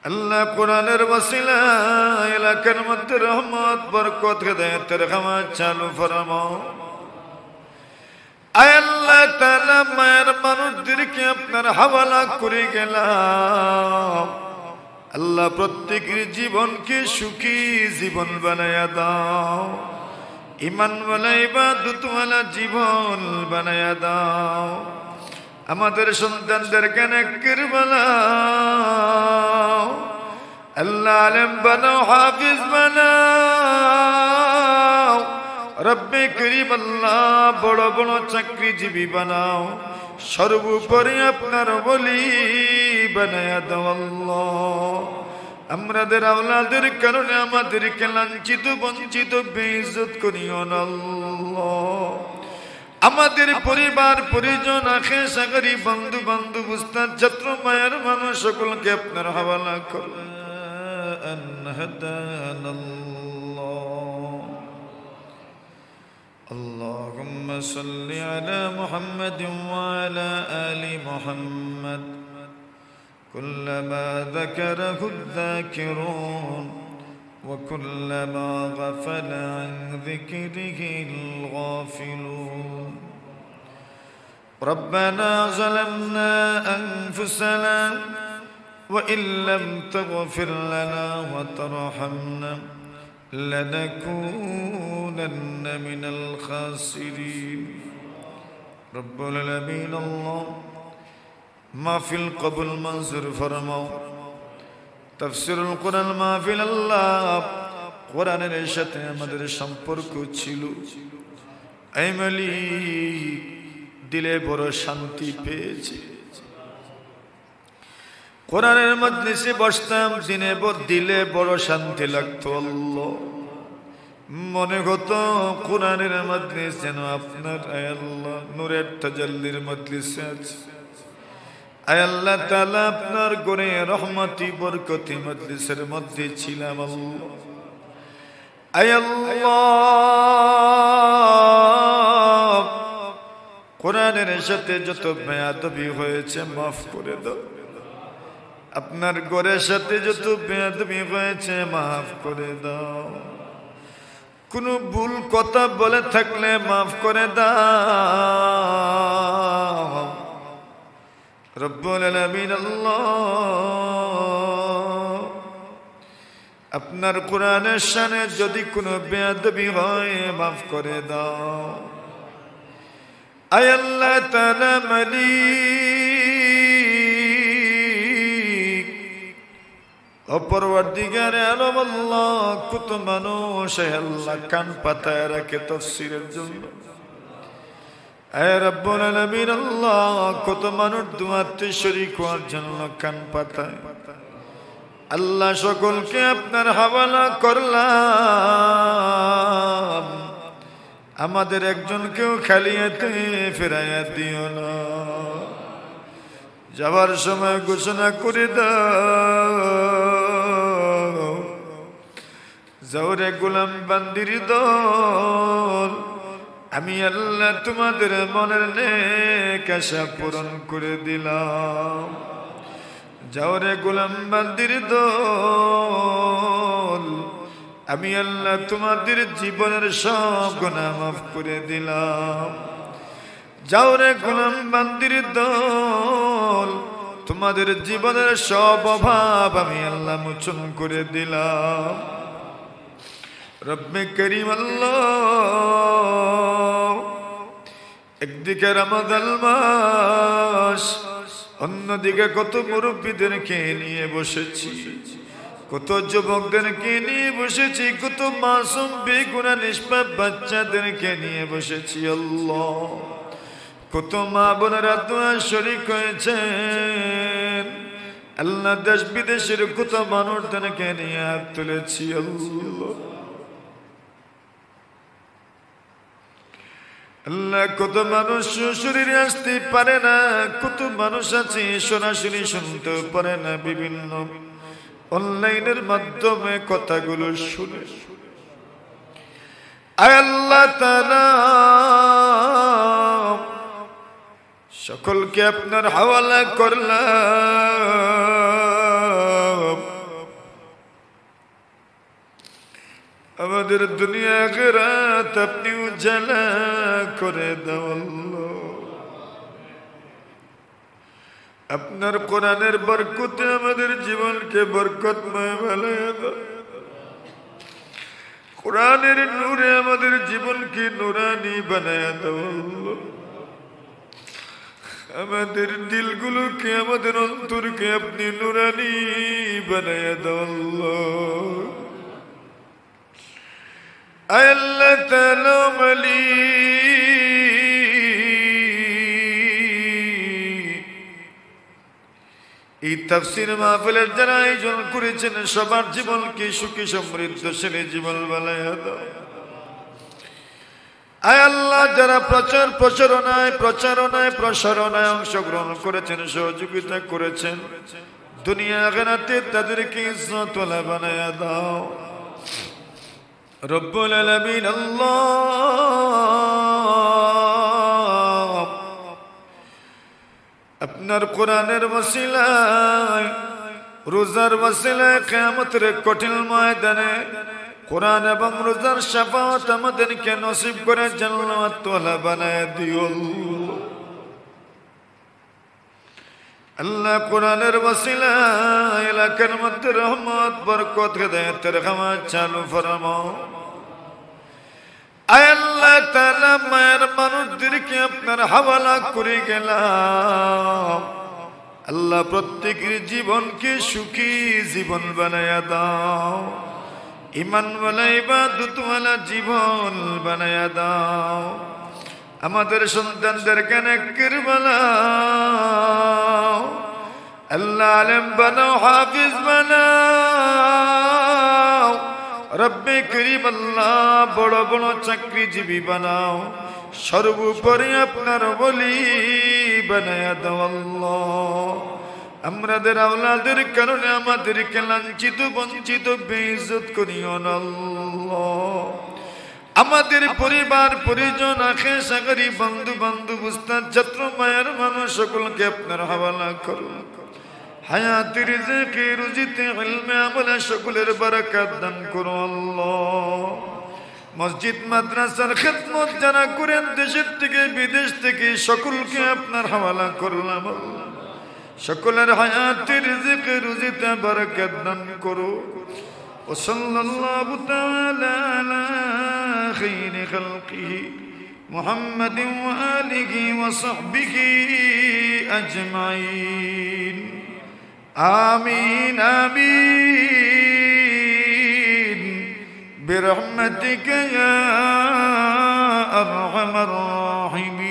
আল্লাহ কোরআনের ওসিলা এলাকার মধ্যে রহমত বরকত হেদায়েতের খামার চালু ফরমাও। আয় আল্লাহ তাআলা মায়ের মানুষদেরকে আপনার হাওয়ালা করে গেলাম। আল্লাহ প্রত্যেকের জীবনকে সুখী জীবন বানায়া দাও, ঈমানওয়ালা ইবাদতওয়ালা জীবন বানায়া দাও। আমাদের সন্তানদেরকে নেককার বানাও আল্লাহ, আলেম বানাও, হাফিজ বানাও রব্বে করিম আল্লাহ, বড় বড় চাকরিজীবী বানাও, সর্বোপরি আপনার ওলি বানায়া দাও আল্লাহ। আমাদের আওলাদের কারণে আমাদেরকে লাঞ্ছিত বঞ্চিত বেইজ্জত করিও না আল্লাহ। আমাদের পরিবার পরিজন আখে সাগরী বন্ধু বান্ধব উস্তাদ ছাত্র মায়ের মানুষ সকলকে আপনার হাওয়ালা করুন। اللهم صل على محمد وعلى آل محمد كلما ذكره الذاكرون وكلما غفل عن ذكره الغافلون. ربنا ظلمنا أنفسنا وإن لم تغفر لنا وترحمنا لنكونن من الخاسرين. رب العالمين الله মাহফিল কবুল মঞ্জুর ফরমাও। তাফসীরুল কোরআন মাহফিল আল্লাহ কোরআনের সাথে আমাদের সম্পর্ক ছিল। এই মালিক দিলে বড় শান্তি পেয়েছি। কোরআনের মজলিসে বসতাম, দিলে বড় শান্তি লাগতো আল্লাহ। মনে হতো কোরআনের মজলিস যেন আপনার আয় আল্লাহ নূরের তাজাল্লির মজলিসে আছে। আয় আল্লাহ তাআলা আপনার গড়ে রহমতি বরকতি মজলিসের মধ্যে ছিলাম আল্লাহ। আয় আল্লাহ কোরআনের সাথে যত বেয়াদবি হয়েছে মাফ করে দাও। আপনার গড়ের সাথে যত বেয়াদবি হয়েছে মাফ করে দাও। কোনো ভুল কথা বলে থাকলে মাফ করে দাও রব্বুল আলামিন আল্লাহ। আপনার কোরআনের শানে যদি কোনো বেয়াদবি হয় মাফ করে দাও। আয় আল্লাহ তাআলা মালিক ও পরওয়ারদিগারে আলম আল্লাহ, কত মানুষ আল্লাহ কান পাতায় রাখে তাফসীরের জন্য। আয় রব্বুল আলামিন আল্লাহ, কত মানুষ দুয়াতে শরীক হওয়ার জন্য কান পাতায়। আল্লাহ সকলকে আপনার হাওয়ালা করলাম। আমাদের একজনকেও খালি হাতে ফেরাইয়া দিও না। যাবার সময় ঘোষণা করে দাও, জওরে গোলাম বান্দির দল, আমি আল্লাহ তোমাদের মনের নেক আশা পূরণ করে দিলাম। জওরে গোলাম বান্দির দল, আমি আল্লাহ তোমাদের জীবনের সব গুনাহ মাফ করে দিলাম। জওরে গোলাম বান্দির দল, তোমাদের জীবনের সব অভাব আমি আল্লাহ মোচন করে দিলাম। রব্বে করিম আল্লাহ, একদিকে রমাদান মাস, অন্যদিকে কত মুরব্বীদেরকে নিয়ে বসেছি, কত যুবকদেরকে নিয়ে বসেছি, কত মাসুম বেগুনাহ নিষ্পাপ বাচ্চাদেরকে নিয়ে বসেছি আল্লাহ। কত মা বোনেরা দোয়া শরীক হয়েছেন আল্লাহ। দেশ বিদেশের কত মানুষদেরকে নিয়ে হাত তুলেছি আল্লাহ। আল্লাহ কত মানুষ শরীরে আসতে পারে না, কত মানুষ আছে সরাসরি শুনতে পারে না, বিভিন্ন অনলাইনের মাধ্যমে কথাগুলো শুনে। আয় আল্লাহ তাআলা সকলকে আপনার হাওয়ালা করলাম। আমাদের দুনিয়া আখিরাত আপনি উজালা করে দাও আল্লাহ। আপনার কোরআনের বরকতে আমাদের জীবনকে বরকতময় বানায়া দাও। কোরআনের নূরে আমাদের জীবনকে নূরানি বানায়া দাও আল্লাহ। আমাদের দিলগুলোকে আমাদের অন্তরকে আপনি নূরানি বানায়া দাও আল্লাহ। আয় আল্লাহ তাআলা এই তাফসীর মাহফিলের যারা আয়োজন করেছেন সবার জীবনকে সুখী সমৃদ্ধশালী জীবন বানায়া দাও। আয় আল্লাহ যারা প্রচারণায় অংশগ্রহণ করেছেন সহযোগিতা করেছেন দুনিয়া আখিরাতে তাদেরকে ইজ্জতওয়ালা বানায়া দাও রব্বুল আলামিন। আল্লাহ আপনার কোরআনের ওসিলায় রোজার ওসিলায় কিয়ামতের কঠিন ময়দানে কোরআন এবং রোজার শাফাআত আমাদেরকে নসিব করে জান্নাতওয়ালা বানায় দিও আল্লাহ। কোরআনের ওসিলায় এলাকার মধ্যে রহমত বরকত হেদায়েতের খামা চালু ফরমাও। আয় আল্লাহ তাআলা মায়ের মানুষদেরকে আপনার হাওয়ালা করে গেলাম আল্লাহ। প্রত্যেকের জীবনকে সুখী জীবন বানায়া দাও, ঈমানওয়ালা ইবাদতওয়ালা জীবন বানায়া দাও। আমাদের সন্তানদেরকে নেককার বানাও আল্লাহ, আলেম বানাও, হাফিজ বানাও রব্বে করিম আল্লাহ। বড় বড় চাকরিজীবী বানাও, সর্বোপরি আপনার ওলি বানায়া দাও আল্লাহ। আমাদের আওলাদের কারণে আমাদেরকে লাঞ্ছিত বঞ্চিত বেইজ্জত করিও না আল্লাহ। আমাদের পরিবার পরিজন আখে সাগরী বন্ধু বান্ধব উস্তাদ ছাত্র মায়ের মানুষ সকলকে আপনার হাওয়ালা করুন। হায়াতের রিজকে রুজিতে ইলমে আমলে সকলের বারাকাত দান করো আল্লাহ। মসজিদ মাদ্রাসার খিদমত যারা করেন দেশের থেকে বিদেশ থেকে সকলকে আপনার হাওয়ালা করলাম আল্লাহ। সকলের হায়াতের রিজকে রুজিতে বারাকাত দান করো। ওয়াসাল্লাল্লাহু তাআলা আলা খাইরি খালকিহি মুহাম্মাদিন ওয়া আলিহি ওয়া সাহবিহি আজমাইন। آمين آمين برحمتك يا أرحم الراحمين।